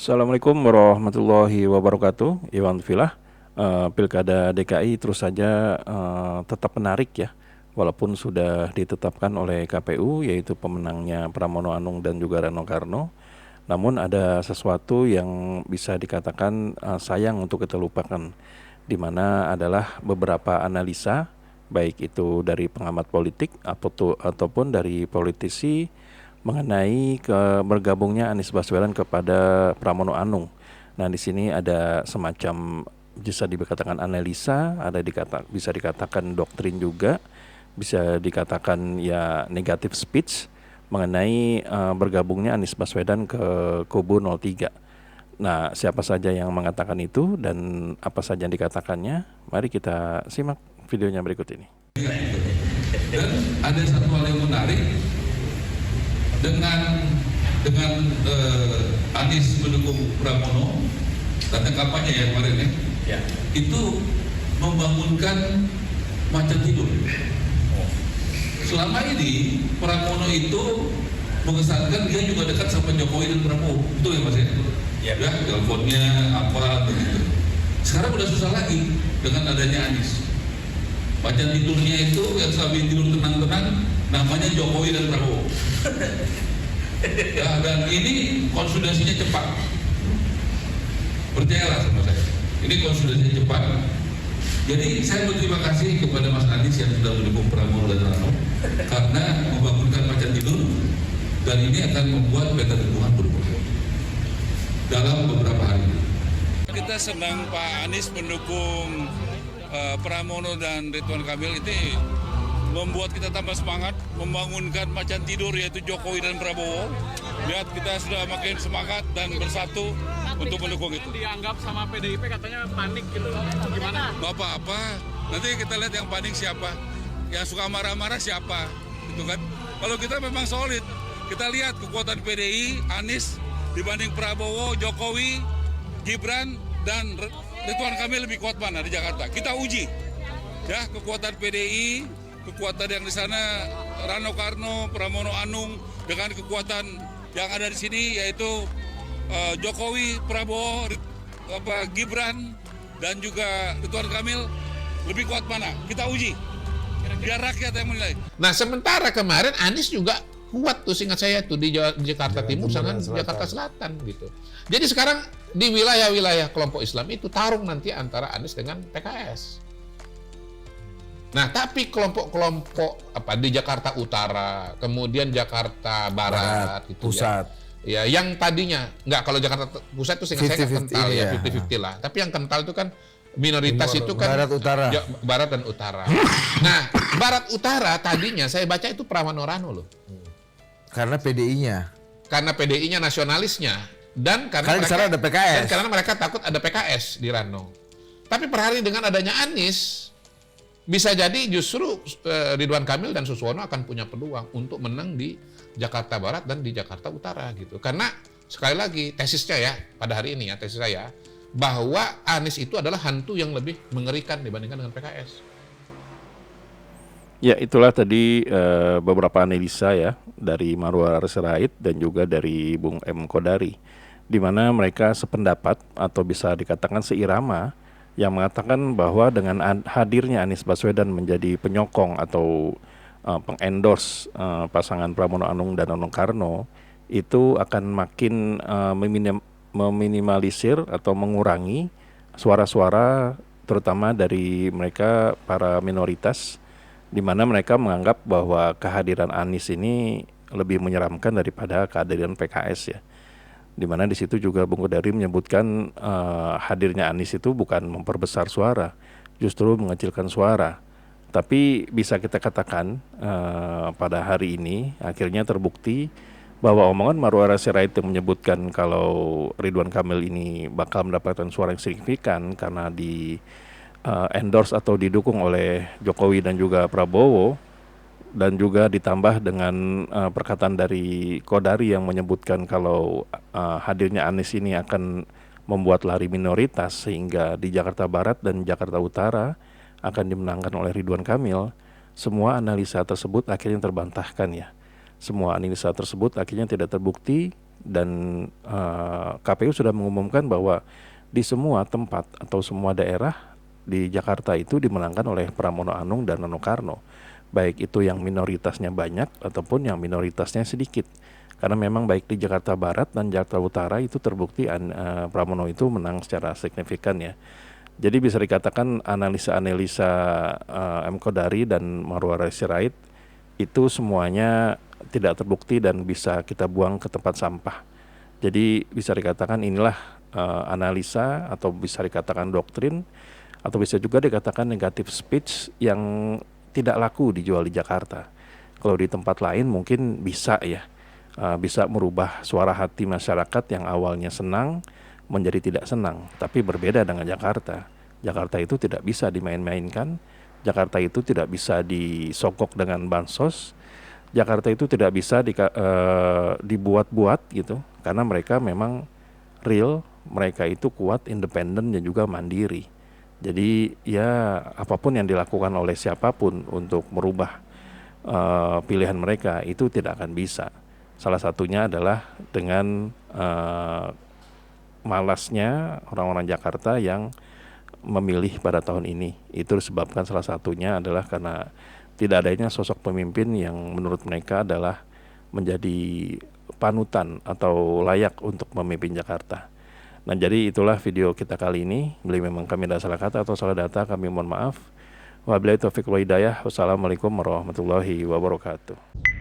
Assalamualaikum warahmatullahi wabarakatuh. Iwan Filah, Pilkada DKI terus saja tetap menarik ya, walaupun sudah ditetapkan oleh KPU yaitu pemenangnya Pramono Anung dan juga Rano Karno. Namun ada sesuatu yang bisa dikatakan sayang untuk kita lupakan, di mana adalah beberapa analisa baik itu dari pengamat politik ataupun dari politisi mengenai bergabungnya Anies Baswedan kepada Pramono Anung. Nah, di sini ada semacam bisa dikatakan analisa, bisa dikatakan doktrin juga, bisa dikatakan ya negatif speech mengenai bergabungnya Anies Baswedan ke kubu 03. Nah, siapa saja yang mengatakan itu dan apa saja yang dikatakannya? Mari kita simak videonya berikut ini. Dan ada satu hal yang menarik dengan Anies mendukung Pramono datang kampanye ya kemarin ya. Itu membangunkan macan tidur. Selama ini Pramono itu mengesankan dia juga dekat sama Jokowi dan Prabowo, betul ya Mas ya? Ya, teleponnya apa begitu. Sekarang udah susah lagi dengan adanya Anies. Macan tidurnya itu yang sambil tidur tenang-tenang namanya Jokowi dan Prabowo. Ya, dan ini konsolidasinya cepat. Percayalah sama saya. Ini konsolidasinya cepat. Jadi saya berterima kasih kepada Mas Anies yang sudah mendukung Prabowo dan Rano karena membangunkan macan tidur, dan ini akan membuat peta dukungan berubah dalam beberapa hari. Kita senang Pak Anies mendukung Pramono dan Ridwan Kamil. Itu membuat kita tambah semangat, membangunkan macan tidur yaitu Jokowi dan Prabowo. Lihat kita sudah makin semangat dan bersatu untuk mendukung itu. Dianggap sama PDIP katanya panik gitu, gimana? Nggak apa-apa, nanti kita lihat yang panik siapa, yang suka marah-marah siapa, gitu kan? Kalau kita memang solid, kita lihat kekuatan PDI, Anies dibanding Prabowo, Jokowi, Gibran dan Ridwan Kamil lebih kuat mana di Jakarta? Kita uji, ya kekuatan PDI, kekuatan yang di sana Rano Karno, Pramono Anung dengan kekuatan yang ada di sini yaitu Jokowi, Prabowo, Gibran dan juga Ridwan Kamil lebih kuat mana? Kita uji. Biar rakyat yang menilai. Nah, sementara kemarin Anies juga kuat tuh, seingat saya tuh di Jakarta Timur sama Jakarta Selatan gitu. Jadi sekarang di wilayah-wilayah kelompok Islam itu tarung nanti antara Anies dengan PKS. Nah, tapi kelompok-kelompok di Jakarta Utara, kemudian Jakarta Barat gitu pusat. Ya, yang tadinya kalau Jakarta Pusat itu seingat saya kental ya, 50-50 lah. Tapi yang kental itu kan minoritas itu kan Barat Utara. Barat dan Utara. Nah, Barat Utara tadinya saya baca itu Pramono Rano loh. Karena PDI-nya. Karena PDI-nya nasionalisnya dan karena Sekarang ada PKS. Dan karena mereka takut ada PKS di Rano. Tapi per hari dengan adanya Anies, bisa jadi justru Ridwan Kamil dan Suswono akan punya peluang untuk menang di Jakarta Barat dan di Jakarta Utara gitu. Karena sekali lagi tesisnya ya pada hari ini ya, tesis saya bahwa Anies itu adalah hantu yang lebih mengerikan dibandingkan dengan PKS. Ya, itulah tadi beberapa analisa ya dari Marwar Sirait dan juga dari Bung M. Kodari, di mana mereka sependapat atau bisa dikatakan seirama yang mengatakan bahwa dengan hadirnya Anies Baswedan menjadi penyokong atau pengendorse pasangan Pramono Anung dan Rano Karno itu akan makin meminimalisir atau mengurangi suara-suara terutama dari mereka para minoritas, di mana mereka menganggap bahwa kehadiran Anies ini lebih menyeramkan daripada kehadiran PKS ya. Di mana di situ juga Bung Kodari menyebutkan hadirnya Anies itu bukan memperbesar suara, justru mengecilkan suara. Tapi bisa kita katakan pada hari ini akhirnya terbukti bahwa omongan Marwar Sirait yang menyebutkan kalau Ridwan Kamil ini bakal mendapatkan suara yang signifikan karena di endorse atau didukung oleh Jokowi dan juga Prabowo, dan juga ditambah dengan perkataan dari Kodari yang menyebutkan kalau hadirnya Anies ini akan membuat lari minoritas sehingga di Jakarta Barat dan Jakarta Utara akan dimenangkan oleh Ridwan Kamil. Semua analisa tersebut akhirnya terbantahkan ya. Semua analisa tersebut akhirnya tidak terbukti dan KPU sudah mengumumkan bahwa di semua tempat atau semua daerah di Jakarta itu dimenangkan oleh Pramono Anung dan Rano Karno, baik itu yang minoritasnya banyak ataupun yang minoritasnya sedikit. Karena memang baik di Jakarta Barat dan Jakarta Utara itu terbukti Pramono itu menang secara signifikan ya. Jadi bisa dikatakan analisa-analisa M. Kodari dan Marwara Sirait itu semuanya tidak terbukti dan bisa kita buang ke tempat sampah. Jadi bisa dikatakan inilah analisa atau bisa dikatakan doktrin atau bisa juga dikatakan negative speech yang tidak laku dijual di Jakarta. Kalau di tempat lain mungkin bisa ya, bisa merubah suara hati masyarakat yang awalnya senang menjadi tidak senang. Tapi berbeda dengan Jakarta. Jakarta itu tidak bisa dimain-mainkan. Jakarta itu tidak bisa disogok dengan bansos. Jakarta itu tidak bisa dibuat-buat gitu, karena mereka memang real, mereka itu kuat, independen dan juga mandiri. Jadi ya apapun yang dilakukan oleh siapapun untuk merubah pilihan mereka itu tidak akan bisa. Salah satunya adalah dengan malasnya orang-orang Jakarta yang memilih pada tahun ini. Itu disebabkan salah satunya adalah karena tidak adanya sosok pemimpin yang menurut mereka adalah menjadi panutan atau layak untuk memimpin Jakarta. Nah, jadi itulah video kita kali ini. Bila memang kami ada salah kata atau salah data, kami mohon maaf. Wabillahi taufiq wal hidayah. Wassalamualaikum warahmatullahi wabarakatuh.